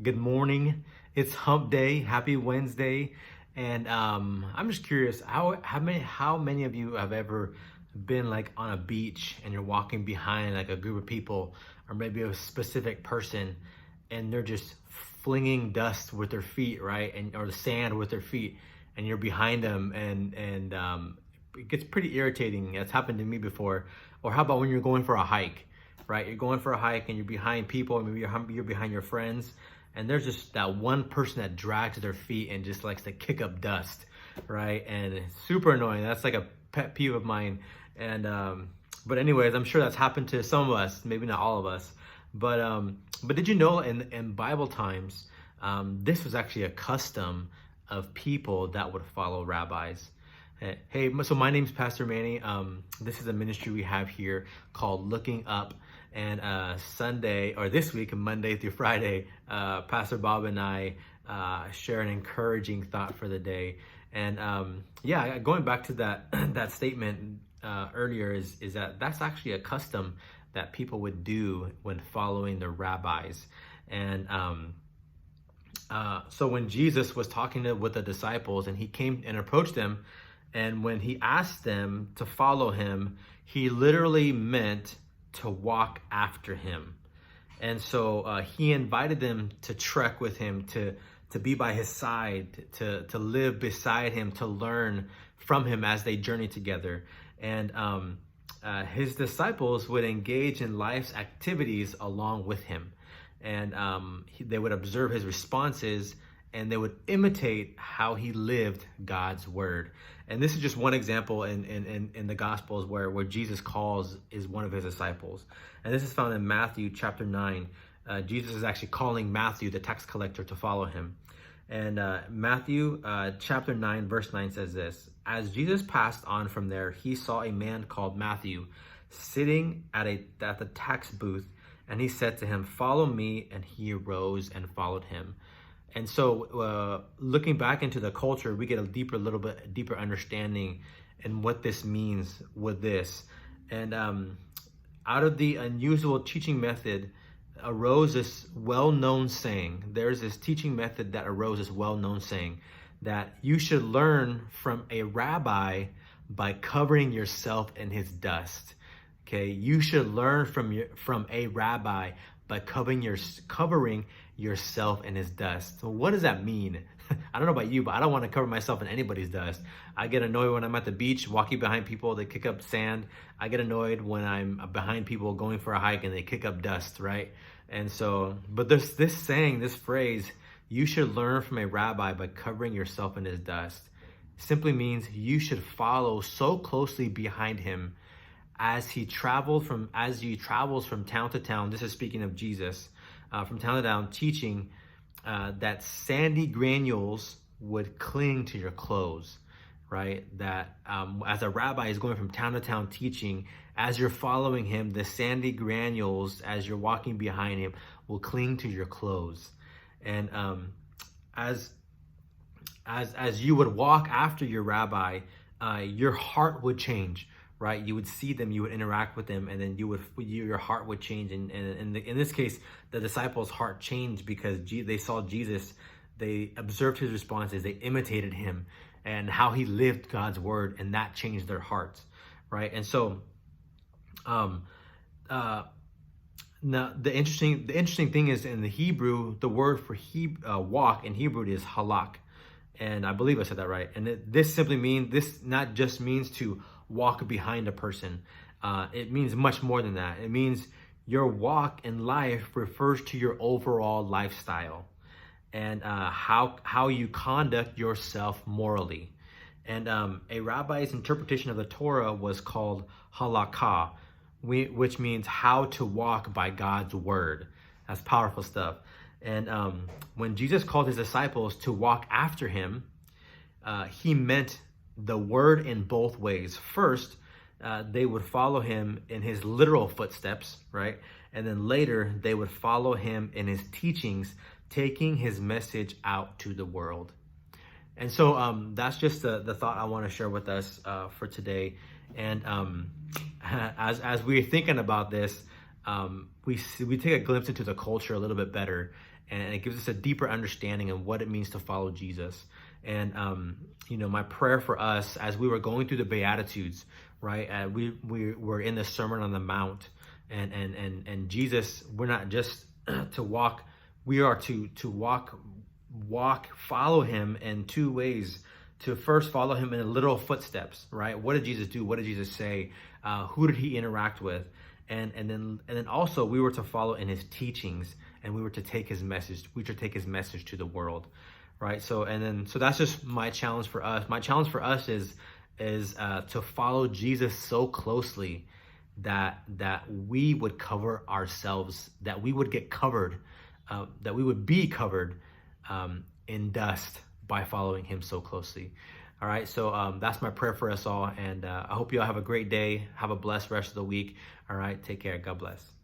Good morning. It's Hump Day. Happy Wednesday. And I'm just curious, how many of you have ever been like on a beach and you're walking behind like a group of people or maybe a specific person and they're just flinging dust with their feet, right? And or the sand with their feet, and you're behind them, and it gets pretty irritating. It's happened to me before. Or how about when you're going for a hike, right? You're going for a hike and you're behind people, maybe you're behind your friends, and there's just that one person that drags their feet and just likes to kick up dust, right? And it's super annoying. That's like a pet peeve of mine. And but anyways, I'm sure that's happened to some of us, maybe not all of us. But did you know in Bible times, this was actually a custom of people that would follow rabbis. Hey, so my name's Pastor Manny. This is a ministry we have here called Looking Up. And Sunday, or this week, Monday through Friday, Pastor Bob and I share an encouraging thought for the day. And yeah, going back to that that statement earlier is that's actually a custom that people would do when following the rabbis. And so when Jesus was talking with the disciples and he came and approached them, and when he asked them to follow him, he literally meant to walk after him. And so he invited them to trek with him, to be by his side, to live beside him, to learn from him as they journey together. And his disciples would engage in life's activities along with him. And they would observe his responses, and they would imitate how he lived God's word. And this is just one example in the Gospels where Jesus calls is one of his disciples. And this is found in Matthew chapter 9. Jesus is actually calling Matthew, the tax collector, to follow him. And Matthew chapter 9, verse 9 says this: As Jesus passed on from there, he saw a man called Matthew sitting at the tax booth, and he said to him, "Follow me." And he arose and followed him. And so looking back into the culture, we get a little bit deeper understanding in what this means with this. And out of the unusual teaching method arose this well-known saying. There's this teaching method that arose this well-known saying that you should learn from a rabbi by covering yourself in his dust. Okay, you should learn from a rabbi by covering yourself in his dust. So what does that mean? I don't know about you, but I don't want to cover myself in anybody's dust. I get annoyed when I'm at the beach walking behind people that kick up sand. I get annoyed when I'm behind people going for a hike and they kick up dust, right? And so, but there's this saying, this phrase, you should learn from a rabbi by covering yourself in his dust, simply means you should follow so closely behind him as he travels from town to town. This is speaking of Jesus, from town to town, teaching that sandy granules would cling to your clothes, right? That as a rabbi is going from town to town teaching, as you're following him, the sandy granules, as you're walking behind him, will cling to your clothes. And as you would walk after your rabbi, your heart would change. Right, you would see them, you would interact with them, and then your heart would change. And in this case, the disciples' heart changed because they saw Jesus, they observed his responses, they imitated him, and how he lived God's word, and that changed their hearts, right? And so, now the interesting thing is in the Hebrew, the word for walk in Hebrew is halak, and I believe I said that right. And this not just means to walk behind a person. It means much more than that. It means your walk in life refers to your overall lifestyle and how you conduct yourself morally. And a rabbi's interpretation of the Torah was called halakha, which means how to walk by God's word. That's powerful stuff. And when Jesus called his disciples to walk after him, he meant the word in both ways. First, they would follow him in his literal footsteps, right? And then later, they would follow him in his teachings, taking his message out to the world. And so that's just the thought I want to share with us for today. And as we're thinking about this, we take a glimpse into the culture a little bit better. and it gives us a deeper understanding of what it means to follow Jesus. And my prayer for us as we were going through the Beatitudes, right? We were in the Sermon on the Mount, and Jesus, we're not just to walk, we are to follow him in two ways. To first follow him in the literal footsteps, right? What did Jesus do? What did Jesus say? Who did he interact with? And then also we were to follow in his teachings, and we were to take his message. We were to take his message to the world, right? So that's just my challenge for us. My challenge for us is to follow Jesus so closely that we would cover ourselves, that we would get covered, that we would be covered in dust by following him so closely. All right, so that's my prayer for us all, and I hope you all have a great day. Have a blessed rest of the week. All right, take care. God bless.